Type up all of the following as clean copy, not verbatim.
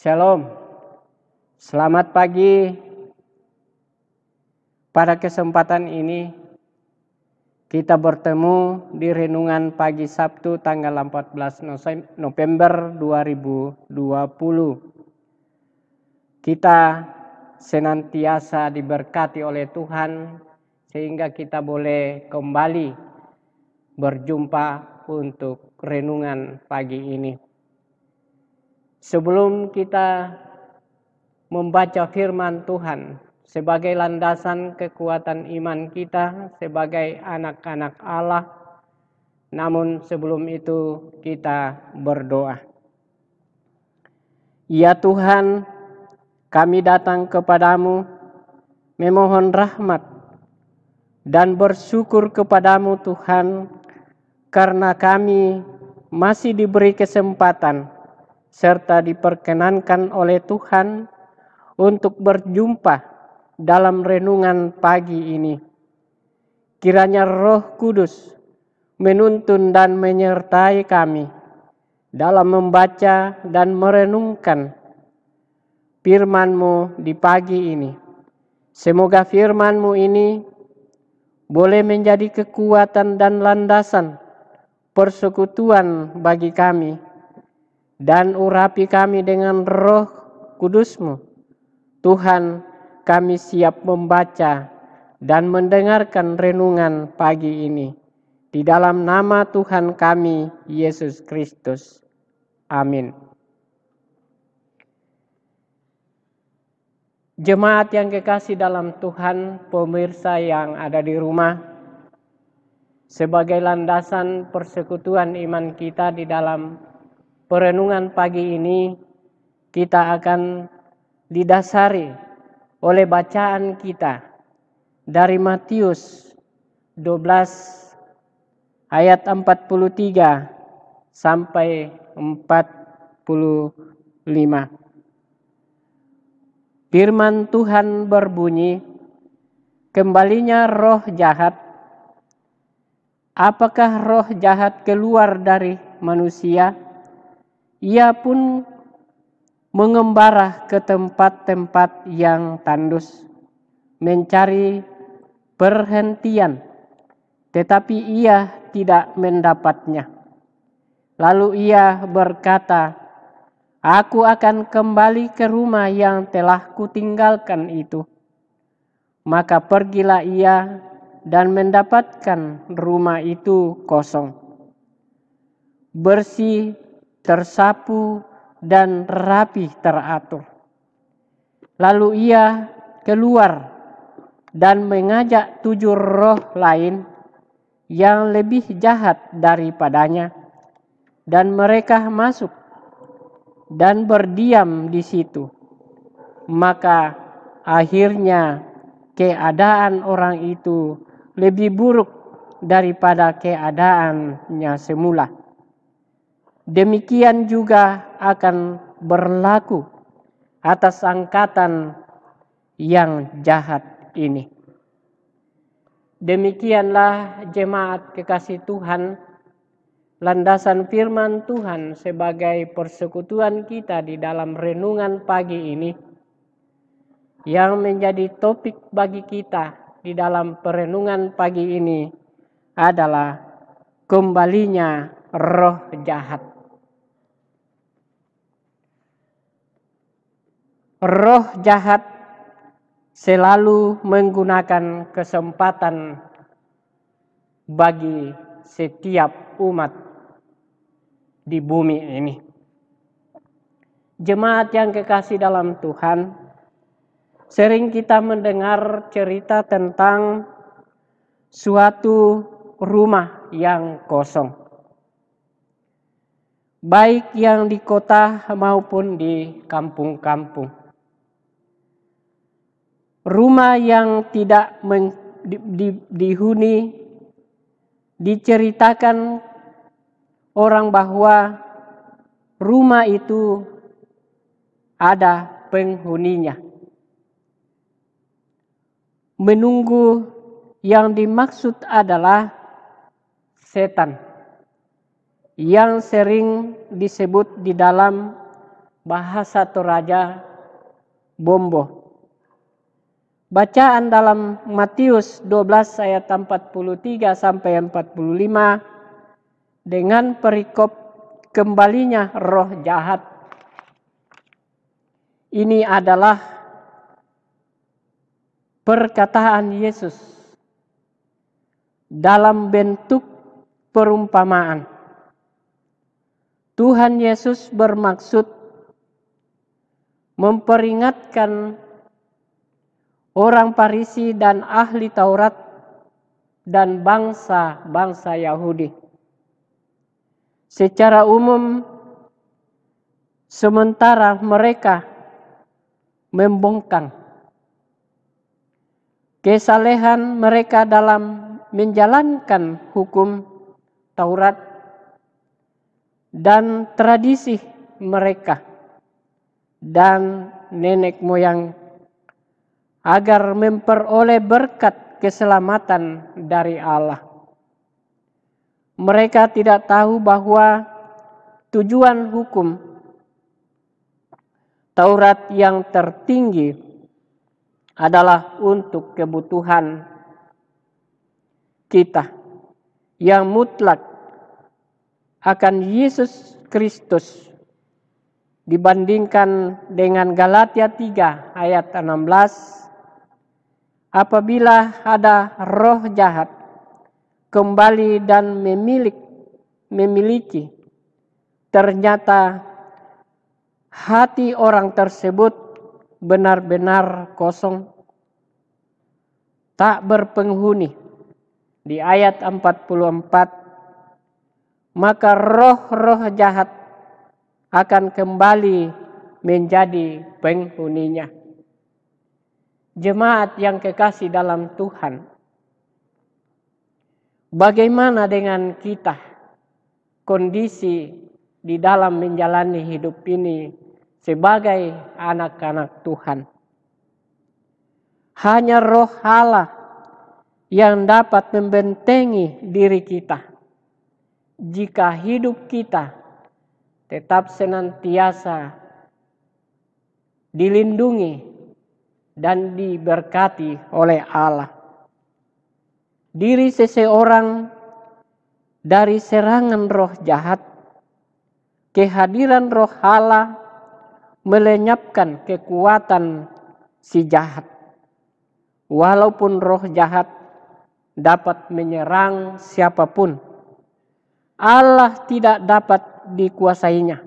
Shalom, selamat pagi. Pada kesempatan ini kita bertemu di renungan pagi Sabtu tanggal 14 November 2020. Kita senantiasa diberkati oleh Tuhan sehingga kita boleh kembali berjumpa untuk renungan pagi ini. Sebelum kita membaca firman Tuhan sebagai landasan kekuatan iman kita sebagai anak-anak Allah, namun sebelum itu kita berdoa. Ya Tuhan, kami datang kepadamu memohon rahmat dan bersyukur kepadamu Tuhan, karena kami masih diberi kesempatan serta diperkenankan oleh Tuhan untuk berjumpa dalam renungan pagi ini. Kiranya Roh Kudus menuntun dan menyertai kami dalam membaca dan merenungkan firman-Mu di pagi ini. Semoga firman-Mu ini boleh menjadi kekuatan dan landasan persekutuan bagi kami, dan urapi kami dengan Roh Kudus-Mu. Tuhan, kami siap membaca dan mendengarkan renungan pagi ini. Di dalam nama Tuhan kami, Yesus Kristus. Amin. Jemaat yang kekasih dalam Tuhan, pemirsa yang ada di rumah, sebagai landasan persekutuan iman kita di dalam perenungan pagi ini, kita akan didasari oleh bacaan kita dari Matius 12 ayat 43 sampai 45. Firman Tuhan berbunyi, "Kembalinya roh jahat. Apakah roh jahat keluar dari manusia? Ia pun mengembara ke tempat-tempat yang tandus, mencari perhentian, tetapi ia tidak mendapatnya. Lalu ia berkata, 'Aku akan kembali ke rumah yang telah kutinggalkan itu.' Maka pergilah ia dan mendapatkan rumah itu kosong, bersih, tersapu, dan rapi teratur. Lalu ia keluar dan mengajak 7 roh lain yang lebih jahat daripadanya, dan mereka masuk dan berdiam di situ. Maka akhirnya keadaan orang itu lebih buruk daripada keadaannya semula. Demikian juga akan berlaku atas angkatan yang jahat ini." Demikianlah jemaat kekasih Tuhan, landasan firman Tuhan sebagai persekutuan kita di dalam renungan pagi ini, yang menjadi topik bagi kita di dalam perenungan pagi ini adalah kembalinya roh jahat. Roh jahat selalu menggunakan kesempatan bagi setiap umat di bumi ini. Jemaat yang kekasih dalam Tuhan, sering kita mendengar cerita tentang suatu rumah yang kosong, baik yang di kota maupun di kampung-kampung. Rumah yang tidak dihuni, diceritakan orang bahwa rumah itu ada penghuninya. Menunggu yang dimaksud adalah setan, yang sering disebut di dalam bahasa Toraja Bombo. Bacaan dalam Matius 12 ayat 43 sampai 45 dengan perikop kembalinya roh jahat. Ini adalah perkataan Yesus dalam bentuk perumpamaan. Tuhan Yesus bermaksud memperingatkan orang Farisi dan ahli Taurat dan bangsa-bangsa Yahudi. Secara umum, sementara mereka membongkang kesalehan mereka dalam menjalankan hukum Taurat dan tradisi mereka dan nenek moyang agar memperoleh berkat keselamatan dari Allah. Mereka tidak tahu bahwa tujuan hukum Taurat yang tertinggi adalah untuk kebutuhan kita yang mutlak akan Yesus Kristus dibandingkan dengan Galatia 3 ayat 16. Apabila ada roh jahat kembali dan memiliki, ternyata hati orang tersebut benar-benar kosong, tak berpenghuni. Di ayat 44, maka roh-roh jahat akan kembali menjadi penghuninya. Jemaat yang kekasih dalam Tuhan, bagaimana dengan kita? Kondisi di dalam menjalani hidup ini sebagai anak-anak Tuhan. Hanya roh Allah yang dapat membentengi diri kita. Jika hidup kita tetap senantiasa dilindungi dan diberkati oleh Allah. Diri seseorang dari serangan roh jahat, kehadiran roh Allah melenyapkan kekuatan si jahat. Walaupun roh jahat dapat menyerang siapapun, Allah tidak dapat dikuasainya.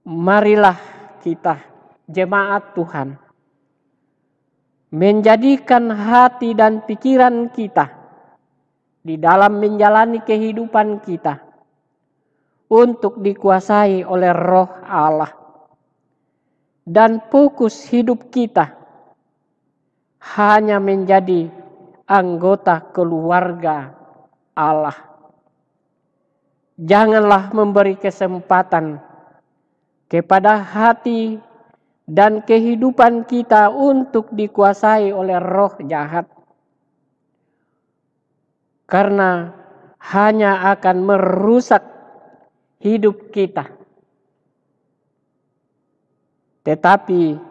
Marilah kita, jemaat Tuhan, menjadikan hati dan pikiran kita di dalam menjalani kehidupan kita untuk dikuasai oleh roh Allah. Dan fokus hidup kita hanya menjadi anggota keluarga Allah. Janganlah memberi kesempatan kepada hati dan kehidupan kita untuk dikuasai oleh roh jahat. Karena hanya akan merusak hidup kita. Tetapi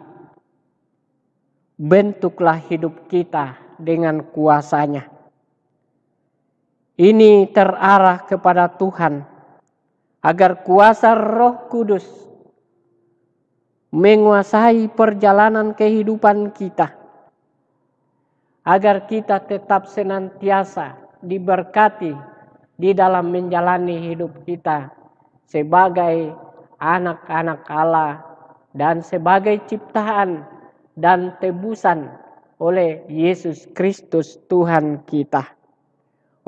bentuklah hidup kita dengan kuasanya. Ini terarah kepada Tuhan agar kuasa Roh Kudus menguasai perjalanan kehidupan kita, agar kita tetap senantiasa diberkati di dalam menjalani hidup kita sebagai anak-anak Allah dan sebagai ciptaan dan tebusan oleh Yesus Kristus Tuhan kita.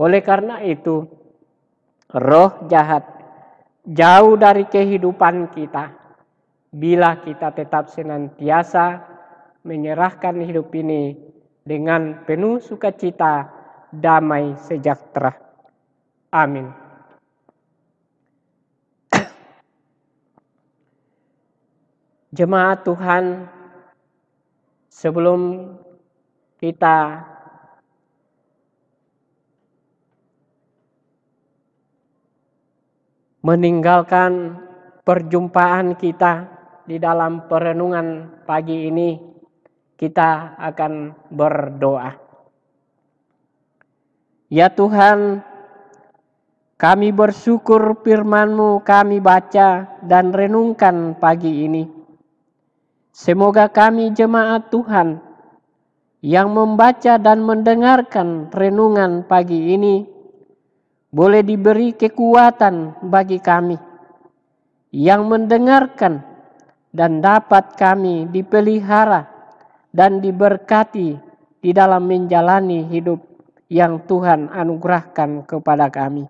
Oleh karena itu, roh jahat jauh dari kehidupan kita bila kita tetap senantiasa menyerahkan hidup ini dengan penuh sukacita, damai sejahtera. Amin. Jemaat Tuhan, sebelum kita meninggalkan perjumpaan kita di dalam perenungan pagi ini, kita akan berdoa. Ya Tuhan, kami bersyukur firman-Mu kami baca dan renungkan pagi ini. Semoga kami jemaat Tuhan yang membaca dan mendengarkan renungan pagi ini boleh diberi kekuatan bagi kami yang mendengarkan, dan dapat kami dipelihara dan diberkati di dalam menjalani hidup yang Tuhan anugerahkan kepada kami.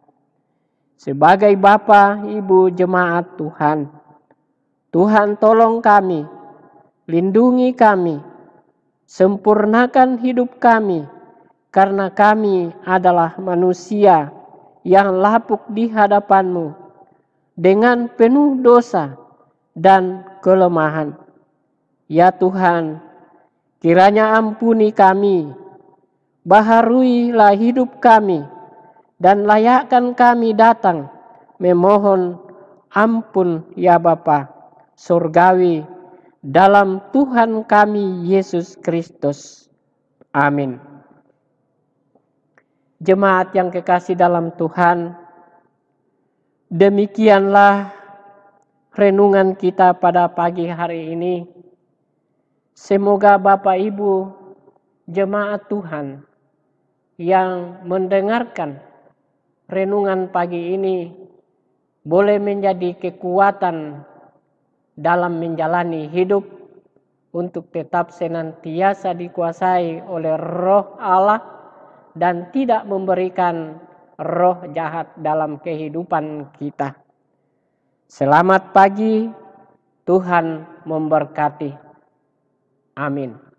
Sebagai Bapa, Ibu jemaat Tuhan, Tuhan tolong kami, lindungi kami, sempurnakan hidup kami, karena kami adalah manusia yang lapuk di hadapan-Mu dengan penuh dosa dan kelemahan. Ya Tuhan, kiranya ampuni kami, baharuilah hidup kami, dan layakkan kami datang memohon ampun ya Bapa surgawi dalam Tuhan kami Yesus Kristus. Amin. Jemaat yang kekasih dalam Tuhan, demikianlah renungan kita pada pagi hari ini. Semoga Bapak Ibu jemaat Tuhan yang mendengarkan renungan pagi ini boleh menjadi kekuatan dalam menjalani hidup untuk tetap senantiasa dikuasai oleh Roh Allah dan tidak memberikan roh jahat dalam kehidupan kita. Selamat pagi, Tuhan memberkati. Amin.